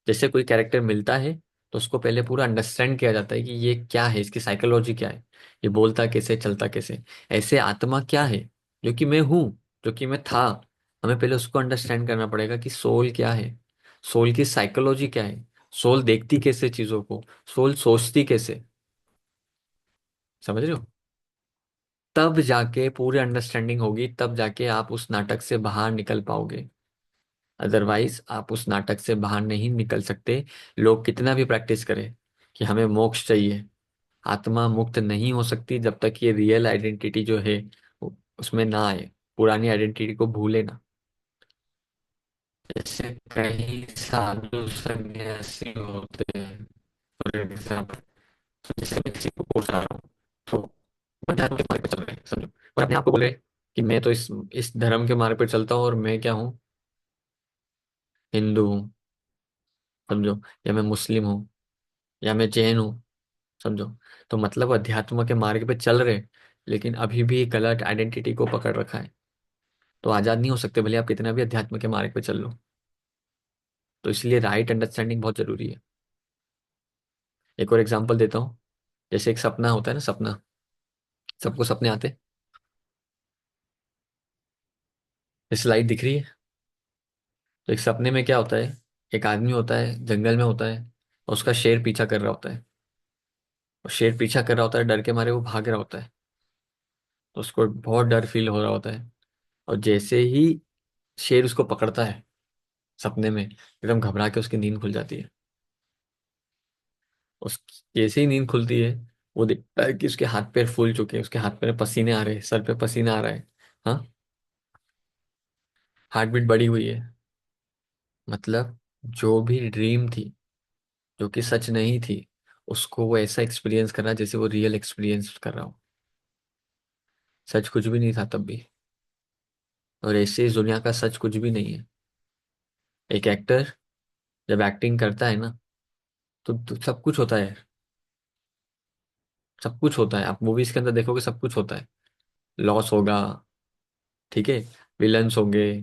जैसे कोई कैरेक्टर मिलता है, तो उसको पहले पूरा अंडरस्टैंड किया जाता है कि ये क्या है, इसकी साइकोलॉजी क्या है, ये बोलता कैसे, चलता कैसे। ऐसे आत्मा क्या है, जो कि मैं हूँ, जो कि मैं था। हमें पहले उसको अंडरस्टैंड करना पड़ेगा कि सोल क्या है, सोल की साइकोलॉजी क्या है, सोल देखती कैसे चीजों को, सोल सोचती कैसे। समझ रहे हो? तब जाके पूरी अंडरस्टैंडिंग होगी, तब जाके आप उस नाटक से बाहर निकल पाओगे। अदरवाइज आप उस नाटक से बाहर नहीं निकल सकते। लोग कितना भी प्रैक्टिस करें कि हमें मोक्ष चाहिए, आत्मा मुक्त नहीं हो सकती जब तक ये रियल आइडेंटिटी जो है उसमें ना आए, पुरानी आइडेंटिटी को भूले ना। जैसे कई साधु सन्यासी होते हैं, फॉर एग्जाम्पल, जैसे मैं किसी को कोर्स आ रहा हूँ, तो वो धर्म के मार्ग पे चल रहे हैं समझो, और अपने आप को बोले कि मैं तो इस धर्म के मार्ग पे चलता हूँ और मैं क्या हूँ, हिंदू हूँ, समझो, या मैं मुस्लिम हूँ, या मैं जैन हूँ, समझो। तो मतलब अध्यात्म के मार्ग पे चल रहे, लेकिन अभी भी गलत आइडेंटिटी को पकड़ रखा है। तो आजाद नहीं हो सकते, भले आप कितना भी अध्यात्म के मार्ग पे चल लो। तो इसलिए राइट अंडरस्टैंडिंग बहुत जरूरी है। एक और एग्जांपल देता हूँ। जैसे एक सपना होता है ना, सपना, सबको सपने आते हैं। स्लाइड दिख रही है। तो एक सपने में क्या होता है, एक आदमी होता है, जंगल में होता है, और उसका शेर पीछा कर रहा होता है। और शेर पीछा कर रहा होता है, डर के मारे वो भाग रहा होता है। तो उसको बहुत डर फील हो रहा होता है। और जैसे ही शेर उसको पकड़ता है सपने में, एकदम घबरा के उसकी नींद खुल जाती है। उस जैसे ही नींद खुलती है, वो देखता है कि उसके हाथ पैर फूल चुके हैं, उसके हाथ पैर में पसीने आ रहे हैं, सर पे पसीना आ रहा है। हाँ, हार्ट बीट बढ़ी हुई है। मतलब जो भी ड्रीम थी, जो कि सच नहीं थी, उसको वो ऐसा एक्सपीरियंस कर रहा है जैसे वो रियल एक्सपीरियंस कर रहा हो। सच कुछ भी नहीं था तब भी। और ऐसे इस दुनिया का सच कुछ भी नहीं है। एक एक्टर जब एक्टिंग करता है ना, तो सब कुछ होता है। सब कुछ होता है, आप मूवीज के अंदर देखोगे सब कुछ होता है। लॉस होगा, ठीक है, विलन्स होंगे,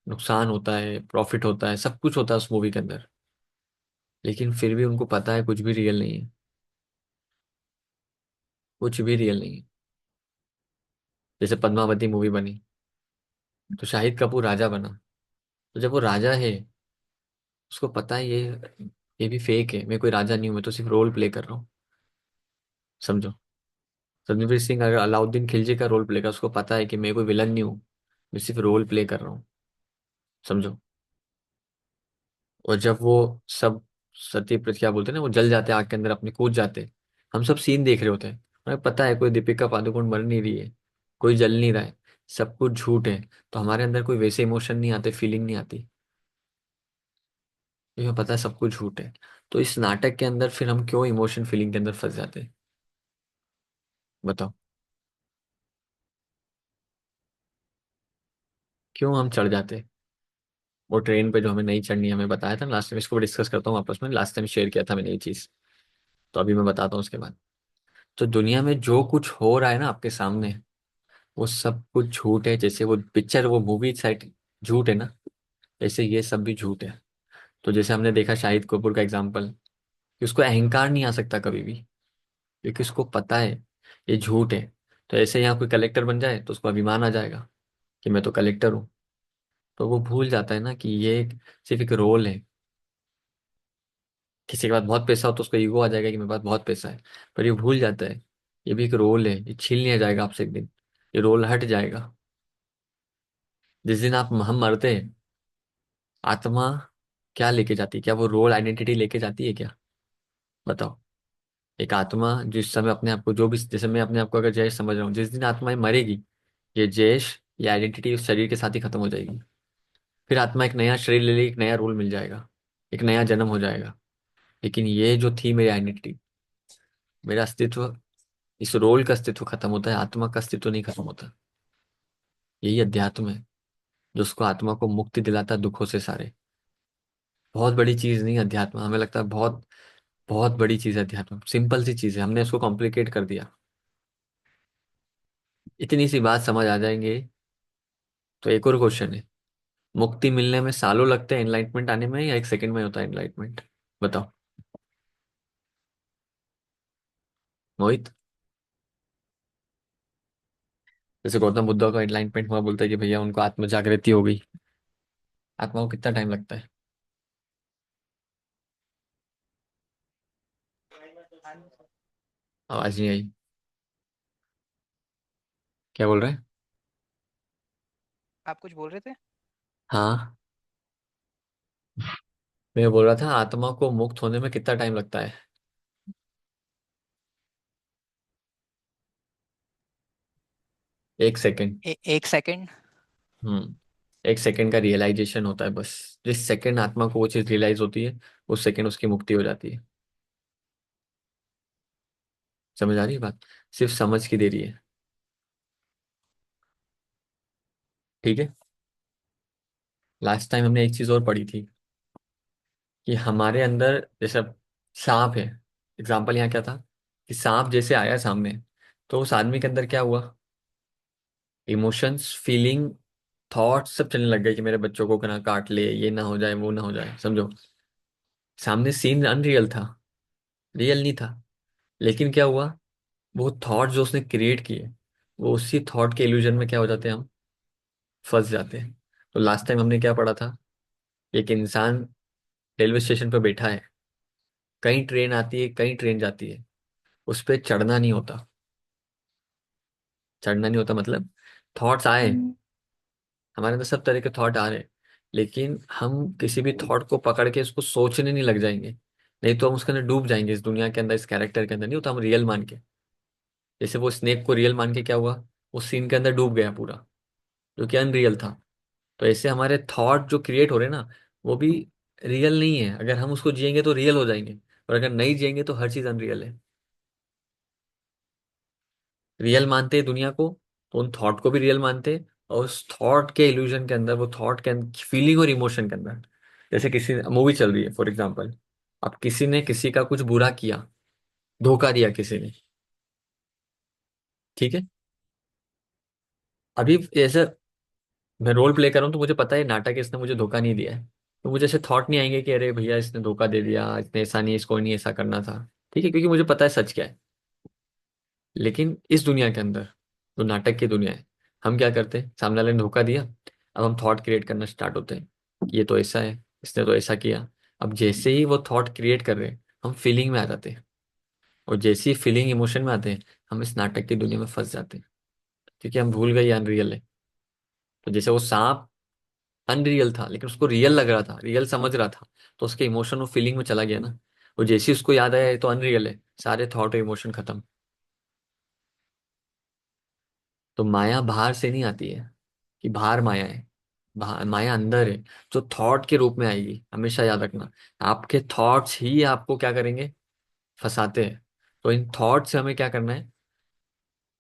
नुकसान होता है, प्रॉफिट होता है, सब कुछ होता है उस मूवी के अंदर। लेकिन फिर भी उनको पता है कुछ भी रियल नहीं है। कुछ भी रियल नहीं है। जैसे पद्मावती मूवी बनी, तो शाहिद कपूर राजा बना। तो जब वो राजा है, उसको पता है ये भी फेक है, मैं कोई राजा नहीं हूं, मैं तो सिर्फ रोल प्ले कर रहा हूँ। समझो। रणवीर सिंह अगर अलाउद्दीन खिलजी का रोल प्ले कर, उसको पता है कि मैं कोई विलन नहीं हूँ, मैं सिर्फ रोल प्ले कर रहा हूँ। समझो। और जब वो सब सती क्या बोलते हैं ना, वो जल जाते हैं आग के अंदर, अपने कूद जाते हैं। हम सब सीन देख रहे होते हैं, हमें पता है कोई दीपिका पादुकोण मर नहीं रही है, कोई जल नहीं रहा है, सब कुछ झूठ है। तो हमारे अंदर कोई वैसे इमोशन नहीं आते, फीलिंग नहीं आती, क्योंकि हमें पता है सब कुछ झूठ है। तो इस नाटक के अंदर फिर हम क्यों इमोशन फीलिंग के अंदर फंस जाते हैं? बताओ, क्यों हम चढ़ जाते हैं वो ट्रेन पे जो हमें नहीं चढ़नी है? हमें बताया था लास्ट टाइम, इसको डिस्कस करता हूँ आपस में, लास्ट टाइम शेयर किया था मैंने ये चीज। तो अभी मैं बताता हूँ उसके बाद। तो दुनिया में जो कुछ हो रहा है ना आपके सामने, वो सब कुछ झूठ है। जैसे वो पिक्चर, वो मूवी साइट झूठ है ना, ऐसे ये सब भी झूठ है। तो जैसे हमने देखा शाहिद कपूर का एग्जाम्पल, कि उसको अहंकार नहीं आ सकता कभी भी, क्योंकि उसको पता है ये झूठ है। तो ऐसे यहाँ कोई कलेक्टर बन जाए तो उसको अभिमान आ जाएगा कि मैं तो कलेक्टर हूँ। तो वो भूल जाता है ना कि ये सिर्फ एक रोल है। किसी के पास बहुत पैसा हो तो उसको ईगो आ जाएगा कि मेरे पास बहुत पैसा है। पर ये भूल जाता है ये भी एक रोल है, ये छीन लिया जाएगा आपसे एक दिन। ये रोल हट जाएगा। जिस दिन आप हम मरते हैं, आत्मा क्या लेके जाती है? क्या वो रोल आइडेंटिटी लेके जाती है क्या? बताओ। एक आत्मा जिस समय अपने आप को, जो भी, जैसे मैं अपने आप को अगर जयेश समझ रहा हूँ, जिस दिन आत्मा मरेगी, ये जयेश, ये आइडेंटिटी उस शरीर के साथ ही खत्म हो जाएगी। फिर आत्मा एक नया शरीर ले लेगी, एक नया रोल मिल जाएगा, एक नया जन्म हो जाएगा। लेकिन ये जो थी मेरी आइडेंटिटी, मेरा अस्तित्व, इस रोल का अस्तित्व खत्म होता है, आत्मा का अस्तित्व नहीं खत्म होता। यही अध्यात्म है, जो उसको, आत्मा को मुक्ति दिलाता है दुखों से सारे। बहुत बड़ी चीज नहीं अध्यात्म, हमें लगता है बहुत बहुत बड़ी चीज है अध्यात्म, सिंपल सी चीज है, हमने उसको कॉम्प्लिकेट कर दिया। इतनी सी बात समझ आ जाएंगे। तो एक और क्वेश्चन है, मुक्ति मिलने में सालों लगते हैं एनलाइटमेंट आने में, या एक सेकंड में होता है एनलाइटमेंट? बताओ मोहित। जैसे गौतम बुद्ध का एनलाइटमेंट हुआ, बोलता है कि भैया उनको आत्म जागृति हो गई, आत्मा को कितना टाइम लगता है? आवाज नहीं आई। क्या बोल रहे हैं? आप कुछ बोल रहे थे? हाँ, मैं बोल रहा था आत्मा को मुक्त होने में कितना टाइम लगता है? 1 सेकंड। एक सेकंड। हम्म। 1 सेकंड का रियलाइजेशन होता है बस। जिस सेकंड आत्मा को वो चीज रियलाइज होती है, उस सेकंड उसकी मुक्ति हो जाती है। समझ आ रही है बात? सिर्फ समझ की देरी है। ठीक है। लास्ट टाइम हमने एक चीज और पढ़ी थी, कि हमारे अंदर जैसे अब सांप है, एग्जाम्पल यहाँ क्या था, कि सांप जैसे आया सामने, तो उस आदमी के अंदर क्या हुआ? इमोशंस, फीलिंग थॉट सब चलने लग गए कि मेरे बच्चों को ना काट ले, ये ना हो जाए, वो ना हो जाए, समझो। सामने सीन अनरियल था, रियल नहीं था। लेकिन क्या हुआ, वो थॉट जो उसने क्रिएट किए, वो उसी थॉट के इल्यूजन में क्या हो जाते हैं हम, फंस जाते हैं। तो लास्ट टाइम हमने क्या पढ़ा था, एक इंसान रेलवे स्टेशन पर बैठा है, कहीं ट्रेन आती है, कहीं ट्रेन जाती है, उस पर चढ़ना नहीं होता। चढ़ना नहीं होता मतलब, थॉट्स आए, हम्म। हमारे अंदर सब तरह के थॉट आ रहे हैं, लेकिन हम किसी भी थॉट को पकड़ के उसको सोचने नहीं लग जाएंगे। नहीं तो हम उसके अंदर डूब जाएंगे, इस दुनिया के अंदर, इस कैरेक्टर के अंदर, नहीं होता हम रियल मान के। जैसे वो स्नेक को रियल मान के क्या हुआ, उस सीन के अंदर डूब गया पूरा, जो कि अनरियल था। तो ऐसे हमारे थॉट जो क्रिएट हो रहे हैं ना, वो भी रियल नहीं है। अगर हम उसको जिएंगे तो रियल हो जाएंगे, और अगर नहीं जिएंगे तो हर चीज अनरियल है। रियल मानते हैं दुनिया को, तो उन थॉट को भी रियल मानते हैं, और उस थॉट के इल्यूजन के अंदर, वो थॉट के अंदर फीलिंग और इमोशन के अंदर, जैसे किसी मूवी चल रही है फॉर एग्जाम्पल, अब किसी ने किसी का कुछ बुरा किया, धोखा दिया किसी ने, ठीक है। अभी ऐसे मैं रोल प्ले कर रहा हूँ, तो मुझे पता है नाटक है, इसने मुझे धोखा नहीं दिया है। तो मुझे ऐसे थॉट नहीं आएंगे कि अरे भैया इसने धोखा दे दिया, इसने ऐसा नहीं, इसको नहीं ऐसा करना था, ठीक है, क्योंकि मुझे पता है सच क्या है। लेकिन इस दुनिया के अंदर, जो नाटक की दुनिया है, हम क्या करते हैं, सामने वाले ने धोखा दिया, अब हम थॉट क्रिएट करना स्टार्ट होते हैं कि ये तो ऐसा है, इसने तो ऐसा किया। अब जैसे ही वो थॉट क्रिएट कर रहे हैं, हम फीलिंग में आ जाते हैं, और जैसे ही फीलिंग इमोशन में आते हैं, हम इस नाटक की दुनिया में फंस जाते हैं, क्योंकि हम भूल गए अनरियल है। तो जैसे वो सांप अनरियल था, लेकिन उसको रियल लग रहा था, रियल समझ रहा था, तो उसके इमोशन और फीलिंग में चला गया ना। और जैसे ही उसको याद आया ये तो अनरियल है, सारे थॉट और इमोशन खत्म। तो माया बाहर से नहीं आती है कि बाहर माया है, माया अंदर है, जो थॉट के रूप में आएगी, हमेशा याद रखना। आपके थॉट्स ही आपको क्या करेंगे, फंसाते हैं। तो इन थॉट से हमें क्या करना है,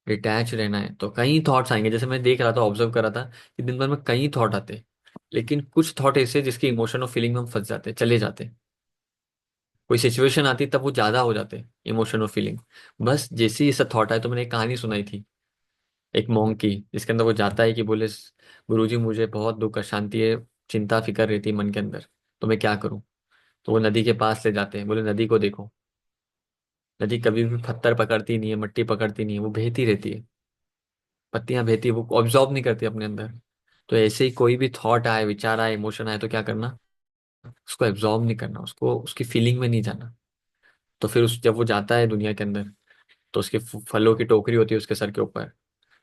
डिटैच रहना है। तो कई थॉट्स आएंगे, जैसे मैं देख रहा था, ऑब्जर्व कर रहा था कि दिन भर में कई थॉट आते हैं, लेकिन कुछ थॉट ऐसे जिसके इमोशन और फीलिंग में हम फंस जाते हैं, चले जाते हैं। कोई सिचुएशन आती तब वो ज्यादा हो जाते हैं इमोशन और फीलिंग। बस जैसे ही ये सब थॉट आए, तो मैंने एक कहानी सुनाई थी, एक मॉन्क की, जिसके अंदर वो जाता है कि बोले गुरुजी मुझे बहुत दुख अशांति है, चिंता फिकर रहती है मन के अंदर, तो मैं क्या करूं। तो वो नदी के पास ले जाते हैं, बोले नदी को देखो, नदी कभी भी पत्थर पकड़ती नहीं है, मिट्टी पकड़ती नहीं है, वो बहती रहती है, पत्तियां बहती है, वो ऑब्जॉर्व नहीं करती अपने अंदर। तो ऐसे ही कोई भी थॉट आए, विचार आए, इमोशन आए, तो क्या करना, उसको एब्जॉर्ब नहीं करना, उसको उसकी फीलिंग में नहीं जाना। तो फिर उस जब वो जाता है दुनिया के अंदर, तो उसके फलों की टोकरी होती है उसके सर के ऊपर,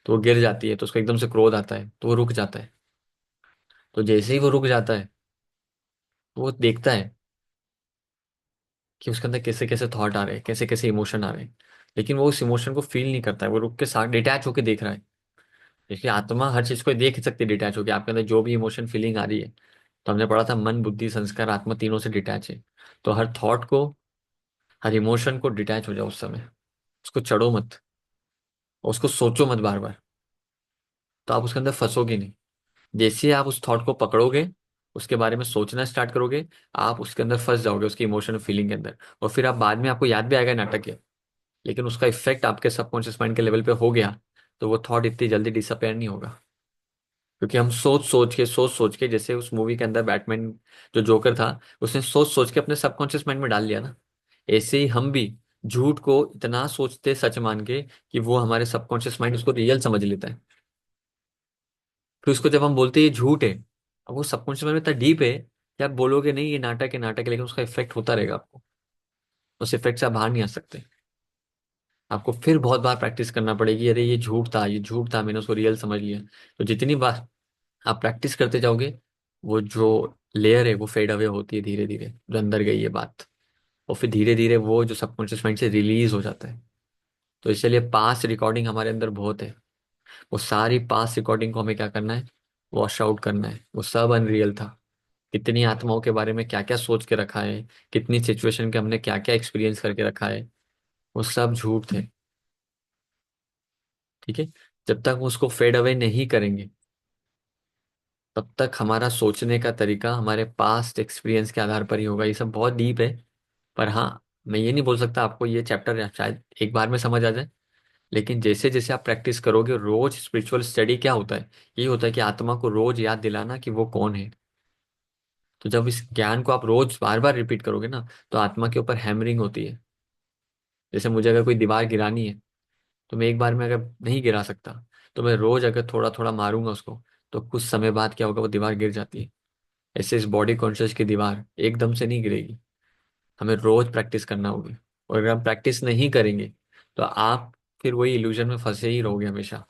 तो वो गिर जाती है, तो उसको एकदम से क्रोध आता है, तो वो रुक जाता है। तो जैसे ही वो रुक जाता है, तो वो देखता है कि उसके अंदर कैसे कैसे थॉट आ रहे हैं, कैसे कैसे इमोशन आ रहे हैं, लेकिन वो उस इमोशन को फील नहीं करता है, वो रुक के साथ डिटैच होकर देख रहा है। देखिए आत्मा हर चीज को देख सकती है डिटैच होकर, आपके अंदर जो भी इमोशन फीलिंग आ रही है। तो हमने पढ़ा था मन बुद्धि संस्कार आत्मा तीनों से डिटैच है। तो हर थॉट को, हर इमोशन को डिटैच हो जाओ उस समय, उसको चढ़ो मत, और उसको सोचो मत बार बार, तो आप उसके अंदर फंसोगे नहीं। जैसे ही आप उस थॉट को पकड़ोगे, उसके बारे में सोचना स्टार्ट करोगे, आप उसके अंदर फंस जाओगे, उसकी इमोशन फीलिंग के अंदर। और फिर आप बाद में, आपको याद भी आएगा नाटक है, लेकिन उसका इफेक्ट आपके सबकॉन्शियस माइंड के लेवल पे हो गया, तो वो थॉट इतनी जल्दी डिसअपेयर नहीं होगा। क्योंकि हम सोच सोच के, जैसे उस मूवी के अंदर बैटमैन जो जोकर था, उसने सोच सोच के अपने सबकॉन्शियस माइंड में डाल लिया ना। ऐसे ही हम भी झूठ को इतना सोचते सच मान के, कि वो हमारे सबकॉन्शियस माइंड उसको रियल समझ लेता है। फिर उसको जब हम बोलते हैं ये झूठ है, अब वो सबकॉन्शियस माइंड में इतना डीप है कि आप बोलोगे नहीं ये नाटक है, नाटक है, लेकिन उसका इफेक्ट होता रहेगा आपको। उस इफेक्ट से आप बाहर नहीं आ सकते। आपको फिर बहुत बार प्रैक्टिस करना पड़ेगी, अरे ये झूठ था, ये झूठ था, मैंने उसको रियल समझ लिया। तो जितनी बार आप प्रैक्टिस करते जाओगे, वो जो लेयर है वो फेड अवे होती है धीरे धीरे, जो अंदर गई है बात, और फिर धीरे धीरे वो जो सबकॉन्शियस माइंड से रिलीज हो जाता है। तो इसलिए पास्ट रिकॉर्डिंग हमारे अंदर बहुत है, वो सारी पास्ट रिकॉर्डिंग को हमें क्या करना है, वॉश आउट करना है। वो सब अनरियल था, कितनी आत्माओं के बारे में क्या क्या सोच के रखा है, कितनी सिचुएशन के हमने क्या क्या एक्सपीरियंस करके रखा है, वो सब झूठ थे, ठीक है। जब तक उसको फेड अवे नहीं करेंगे, तब तक हमारा सोचने का तरीका हमारे पास्ट एक्सपीरियंस के आधार पर ही होगा। ये सब बहुत डीप है, पर हाँ, मैं ये नहीं बोल सकता आपको ये चैप्टर शायद एक बार में समझ आ जाए, लेकिन जैसे जैसे आप प्रैक्टिस करोगे रोज, स्पिरिचुअल स्टडी क्या होता है, ये होता है कि आत्मा को रोज याद दिलाना कि वो कौन है। तो जब इस ज्ञान को आप रोज बार बार रिपीट करोगे ना, तो आत्मा के ऊपर हैमरिंग होती है। जैसे मुझे अगर कोई दीवार गिरानी है, तो मैं एक बार में अगर नहीं गिरा सकता, तो मैं रोज अगर थोड़ा थोड़ा मारूंगा उसको, तो कुछ समय बाद क्या होगा, वो दीवार गिर जाती है। ऐसे इस बॉडी कॉन्शियस की दीवार एकदम से नहीं गिरेगी, हमें रोज प्रैक्टिस करना होगी। और अगर हम प्रैक्टिस नहीं करेंगे, तो आप फिर वही इल्यूजन में फंसे ही रहोगे हमेशा,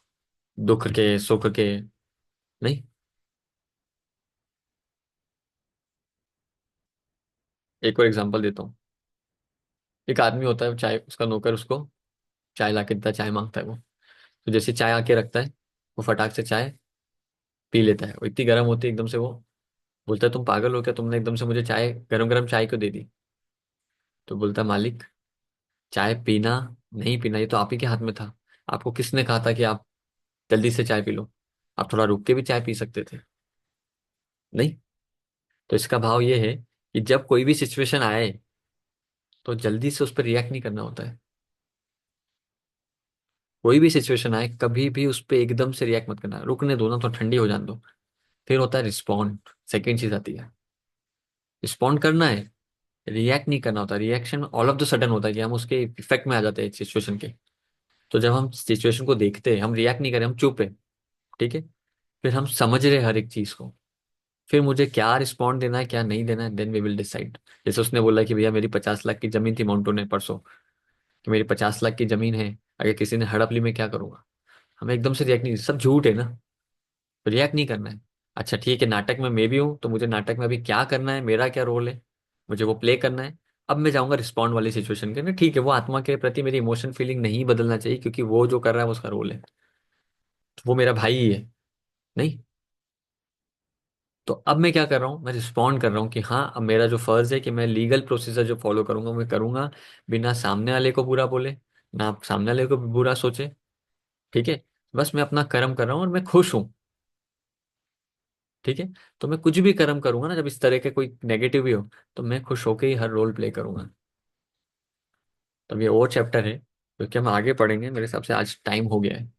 दुख के सुख के। नहीं। एक और एग्जांपल देता हूँ। एक आदमी होता है, चाय उसका नौकर उसको चाय ला के देता है, चाय मांगता है वो। तो जैसे चाय आके रखता है, वो फटाक से चाय पी लेता है। वो इतनी गर्म होती है एकदम से, वो बोलता है तुम पागल हो क्या, तुमने एकदम से मुझे चाय, गरम गरम चाय क्यों दे दी। तो बोलता है मालिक, चाय पीना नहीं पीना ये तो आप ही के हाथ में था। आपको किसने कहा था कि आप जल्दी से चाय पी लो, आप थोड़ा रुक के भी चाय पी सकते थे। नहीं। तो इसका भाव ये है कि जब कोई भी सिचुएशन आए, तो जल्दी से उस पर रिएक्ट नहीं करना होता है। कोई भी सिचुएशन आए, कभी भी उस पर एकदम से रिएक्ट मत करना, रुकने दो ना, तो ठंडी हो जाने दो। फिर होता है रिस्पॉन्ड, सेकेंड चीज आती है। रिस्पॉन्ड करना है, रिएक्ट नहीं करना होता। Reaction all of the sudden होता है कि हम उसके इफेक्ट में आ जाते हैं सिचुएशन के। तो जब हम सिचुएशन को देखते हैं, हम रिएक्ट नहीं करें, हम चुप है, ठीक है, फिर हम समझ रहे हैं हर एक चीज को, फिर मुझे क्या रिस्पॉन्ड देना है क्या नहीं देना है, देन वी विल डिसाइड। जैसे उसने बोला कि भैया मेरी 50 लाख की जमीन थी माउंटो ने परसों, कि मेरी 50 लाख की जमीन है, अगर किसी ने हड़प ली मैं क्या करूंगा। हमें एकदम से रिएक्ट नहीं, सब झूठ है ना, रिएक्ट नहीं करना है। अच्छा ठीक है, नाटक में मैं भी हूँ, तो मुझे नाटक में अभी क्या करना है, मेरा क्या रोल है, मुझे वो प्ले करना है। अब मैं जाऊंगा रिस्पॉन्ड वाली सिचुएशन के ना, ठीक है, वो आत्मा के प्रति मेरी इमोशन फीलिंग नहीं बदलना चाहिए, क्योंकि वो जो कर रहा है वो उसका रोल है, तो वो मेरा भाई ही है। नहीं। तो अब मैं क्या कर रहा हूँ, मैं रिस्पॉन्ड कर रहा हूँ कि हाँ, अब मेरा जो फर्ज है कि मैं लीगल प्रोसीजर जो फॉलो करूंगा मैं करूंगा, बिना सामने वाले को बुरा बोले, ना सामने वाले को भी बुरा सोचे। ठीक है। बस मैं अपना कर्म कर रहा हूँ और मैं खुश हूँ। ठीक है। तो मैं कुछ भी कर्म करूंगा ना, जब इस तरह के कोई नेगेटिव भी हो, तो मैं खुश होकर ही हर रोल प्ले करूंगा। तब ये और चैप्टर है क्योंकि हम आगे पढ़ेंगे, मेरे हिसाब से आज टाइम हो गया है।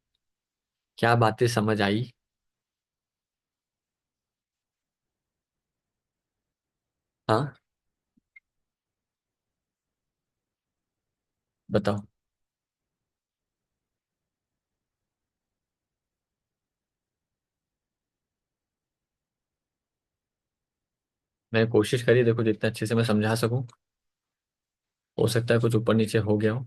क्या बातें समझ आई। हाँ, बताओ। मैं कोशिश करी, देखो जितने अच्छे से मैं समझा सकूं। हो सकता है कुछ ऊपर नीचे हो गया हो।